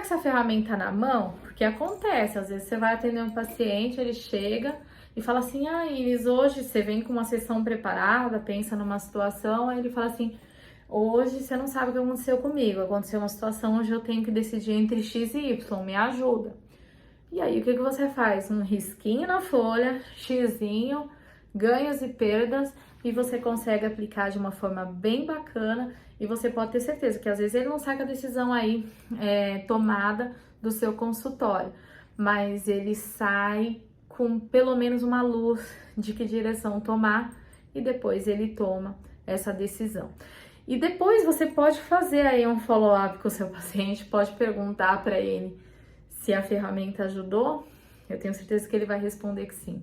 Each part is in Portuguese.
com essa ferramenta na mão, porque acontece, às vezes você vai atender um paciente, ele chega e fala assim, Iris, hoje você vem com uma sessão preparada, pensa numa situação, aí ele fala assim, hoje você não sabe o que aconteceu comigo, aconteceu uma situação onde eu tenho que decidir entre X e Y, me ajuda. E aí, o que você faz? Um risquinho na folha, xizinho, ganhos e perdas, e você consegue aplicar de uma forma bem bacana, e você pode ter certeza que às vezes ele não sai com a decisão aí tomada do seu consultório, mas ele sai com pelo menos uma luz de que direção tomar, e depois ele toma essa decisão. E depois você pode fazer aí um follow-up com o seu paciente, pode perguntar para ele se a ferramenta ajudou. Eu tenho certeza que ele vai responder que sim.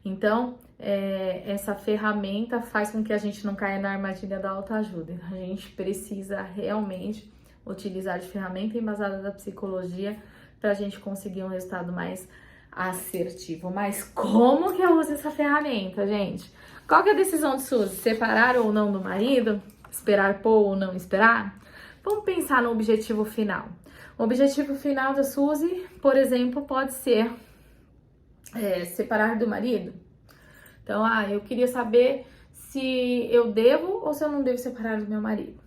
Então, essa ferramenta faz com que a gente não caia na armadilha da autoajuda. A gente precisa realmente utilizar de ferramenta embasada da psicologia para a gente conseguir um resultado mais assertivo. Mas como que eu uso essa ferramenta, gente? Qual que é a decisão de Suzy? Separar ou não do marido? Esperar por ou não esperar? Vamos pensar no objetivo final. O objetivo final da Suzy, por exemplo, pode ser separar do marido. Então, eu queria saber se eu devo ou se eu não devo separar do meu marido.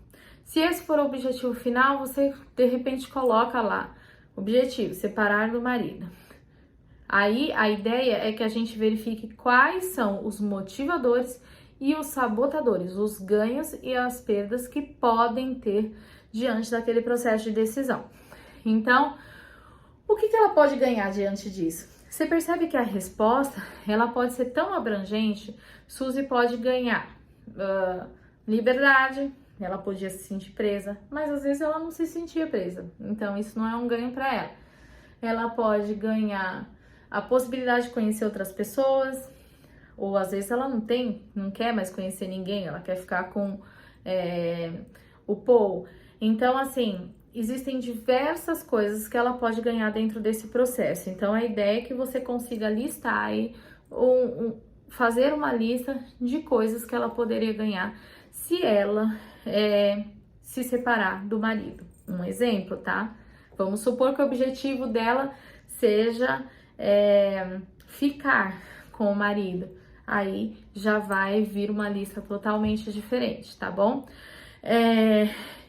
Se esse for o objetivo final, você de repente coloca lá, objetivo, separar do marido. Aí a ideia é que a gente verifique quais são os motivadores e os sabotadores, os ganhos e as perdas que podem ter diante daquele processo de decisão. Então, o que ela pode ganhar diante disso? Você percebe que a resposta, ela pode ser tão abrangente. Suzy pode ganhar liberdade, ela podia se sentir presa, mas às vezes ela não se sentia presa. Então, isso não é um ganho para ela. Ela pode ganhar a possibilidade de conhecer outras pessoas, ou às vezes ela não quer mais conhecer ninguém, ela quer ficar com o Paul. Então, assim, existem diversas coisas que ela pode ganhar dentro desse processo. Então, a ideia é que você consiga listar aí, fazer uma lista de coisas que ela poderia ganhar se ela se separar do marido. Um exemplo, tá? Vamos supor que o objetivo dela seja ficar com o marido. Aí já vai vir uma lista totalmente diferente, tá bom?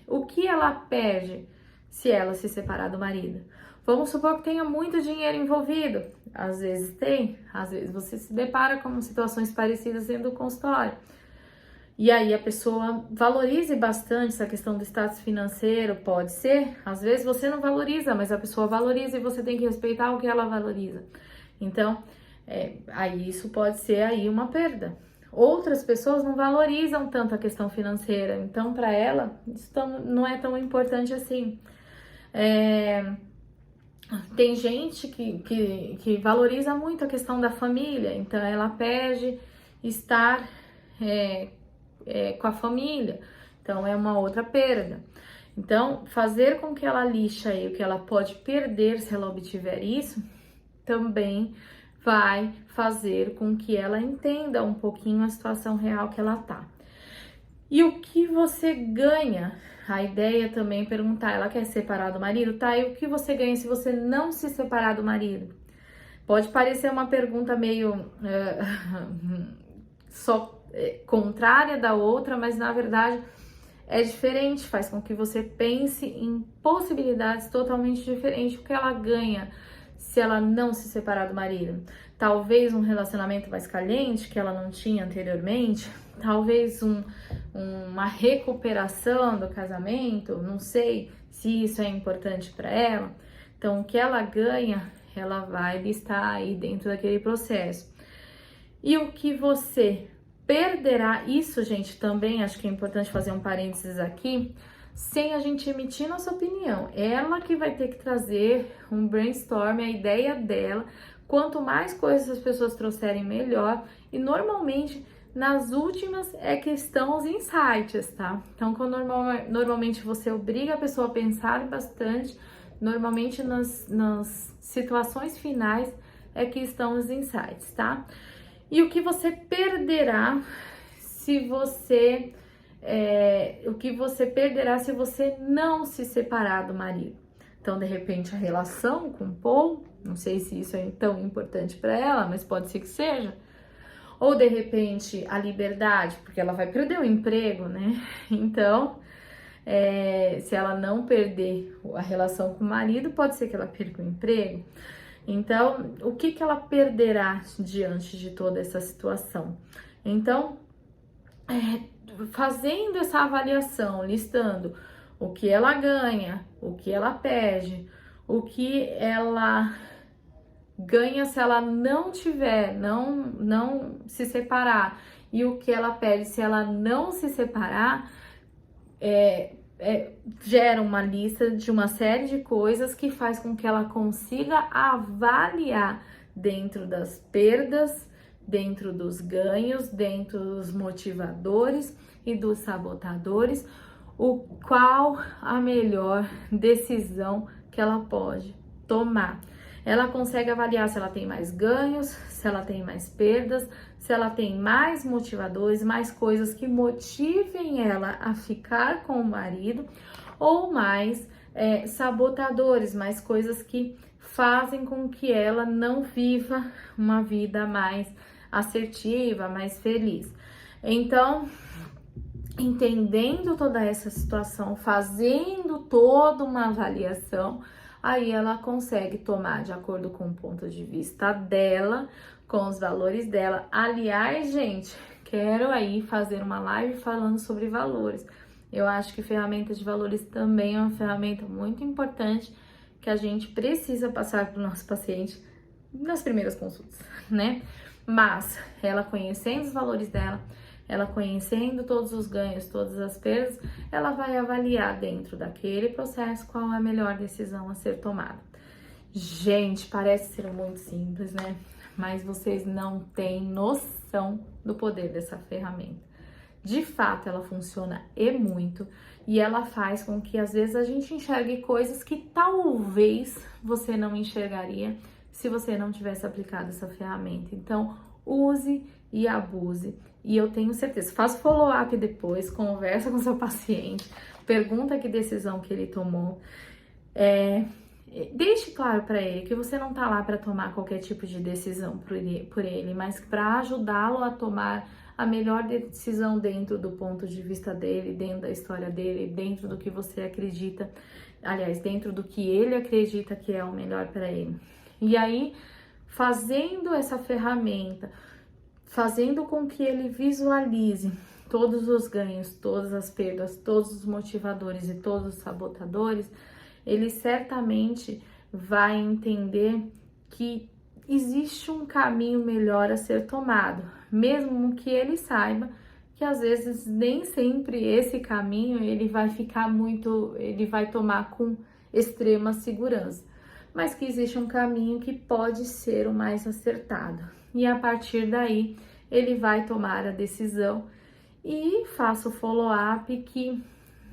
O que ela perde se ela se separar do marido? Vamos supor que tenha muito dinheiro envolvido. Às vezes tem, às vezes você se depara com situações parecidas dentro do consultório. E aí a pessoa valorize bastante essa questão do status financeiro, pode ser. Às vezes você não valoriza, mas a pessoa valoriza e você tem que respeitar o que ela valoriza. Então, aí isso pode ser aí uma perda. Outras pessoas não valorizam tanto a questão financeira, então para ela isso não é tão importante assim. Tem gente que valoriza muito a questão da família, então ela pede estar com a família, então é uma outra perda. Então, fazer com que ela lixe aí o que ela pode perder se ela obtiver isso, também vai fazer com que ela entenda um pouquinho a situação real que ela tá. E o que você ganha? A ideia também é perguntar, ela quer separar do marido? Tá, e o que você ganha se você não se separar do marido? Pode parecer uma pergunta meio contrária da outra, mas na verdade é diferente, faz com que você pense em possibilidades totalmente diferentes. O que ela ganha se ela não se separar do marido? Talvez um relacionamento mais caliente que ela não tinha anteriormente, talvez uma recuperação do casamento, não sei se isso é importante para ela. Então, o que ela ganha, ela vai listar aí dentro daquele processo. E o que você perderá, isso, gente, também acho que é importante fazer um parênteses aqui, sem a gente emitir nossa opinião. Ela que vai ter que trazer um brainstorm, a ideia dela. Quanto mais coisas as pessoas trouxerem, melhor. E normalmente, nas últimas, que estão os insights, tá? Então, quando normalmente você obriga a pessoa a pensar bastante, normalmente nas situações finais que estão os insights, tá? E o que você perderá se você não se separar do marido? Então, de repente, a relação com o Paul, não sei se isso é tão importante para ela, mas pode ser que seja. Ou, de repente, a liberdade, porque ela vai perder o emprego, né? Então, se ela não perder a relação com o marido, pode ser que ela perca o emprego. Então, o que ela perderá diante de toda essa situação? Então, fazendo essa avaliação, listando o que ela ganha, o que ela perde, o que ela ganha se ela não tiver, não se separar, e o que ela perde se ela não se separar, gera uma lista de uma série de coisas que faz com que ela consiga avaliar dentro das perdas, dentro dos ganhos, dentro dos motivadores e dos sabotadores, qual a melhor decisão que ela pode tomar. Ela consegue avaliar se ela tem mais ganhos, se ela tem mais perdas, se ela tem mais motivadores, mais coisas que motivem ela a ficar com o marido, ou mais sabotadores, mais coisas que fazem com que ela não viva uma vida mais assertiva, mais feliz. Então, entendendo toda essa situação, fazendo toda uma avaliação, aí ela consegue tomar de acordo com o ponto de vista dela, com os valores dela. Aliás, gente, quero aí fazer uma live falando sobre valores. Eu acho que ferramenta de valores também é uma ferramenta muito importante que a gente precisa passar para o nosso paciente nas primeiras consultas, né? Mas ela conhecendo os valores dela, ela conhecendo todos os ganhos, todas as perdas, ela vai avaliar dentro daquele processo qual é a melhor decisão a ser tomada. Gente, parece ser muito simples, né? Mas vocês não têm noção do poder dessa ferramenta. De fato, ela funciona e muito, e ela faz com que às vezes a gente enxergue coisas que talvez você não enxergaria se você não tivesse aplicado essa ferramenta. Então, use e abuse. E eu tenho certeza, faz follow-up depois, conversa com seu paciente, pergunta que decisão que ele tomou. Deixe claro para ele que você não tá lá para tomar qualquer tipo de decisão por ele, mas para ajudá-lo a tomar a melhor decisão dentro do ponto de vista dele, dentro da história dele, dentro do que você acredita, aliás, dentro do que ele acredita que é o melhor para ele. E aí, fazendo essa ferramenta, fazendo com que ele visualize todos os ganhos, todas as perdas, todos os motivadores e todos os sabotadores, ele certamente vai entender que existe um caminho melhor a ser tomado, mesmo que ele saiba que às vezes nem sempre esse caminho ele vai tomar com extrema segurança, mas que existe um caminho que pode ser o mais acertado. E a partir daí, ele vai tomar a decisão e faça o follow-up que,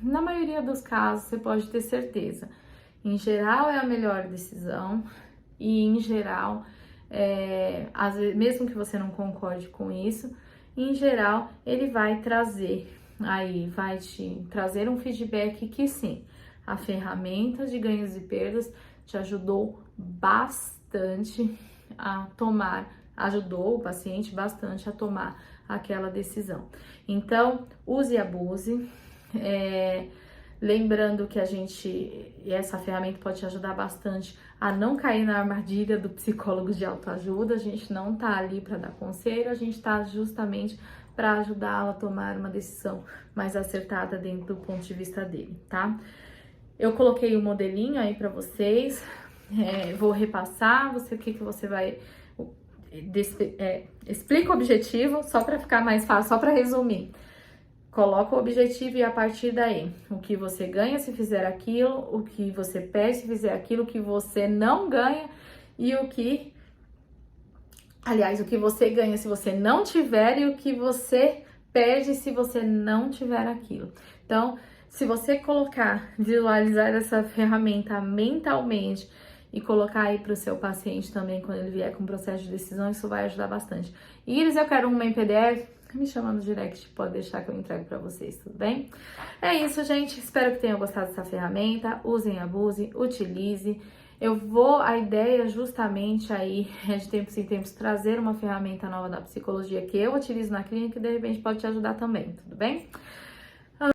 na maioria dos casos, você pode ter certeza. Em geral, é a melhor decisão e, em geral, às vezes, mesmo que você não concorde com isso, em geral, ele vai te trazer um feedback que sim, a ferramenta de ganhos e perdas te ajudou bastante ajudou o paciente bastante a tomar aquela decisão. Então, use e abuse. Lembrando que essa ferramenta pode te ajudar bastante a não cair na armadilha do psicólogo de autoajuda. A gente não tá ali para dar conselho, a gente tá justamente para ajudá-la a tomar uma decisão mais acertada dentro do ponto de vista dele, tá? Eu coloquei o modelinho aí para vocês, vou repassar, o que você vai... explica o objetivo, só para ficar mais fácil, só para resumir. Coloca o objetivo e a partir daí, o que você ganha se fizer aquilo, o que você perde se fizer aquilo, o que você não ganha e o que você ganha se você não tiver e o que você perde se você não tiver aquilo. Então, se você visualizar essa ferramenta mentalmente e colocar aí para o seu paciente também, quando ele vier com o processo de decisão, isso vai ajudar bastante. Iris, eu quero uma em PDF. me chama no direct, pode deixar que eu entrego pra vocês, tudo bem? É isso, gente. Espero que tenham gostado dessa ferramenta. Usem, abusem, utilize. A ideia justamente aí é de tempos em tempos trazer uma ferramenta nova da psicologia que eu utilizo na clínica e de repente pode te ajudar também, tudo bem?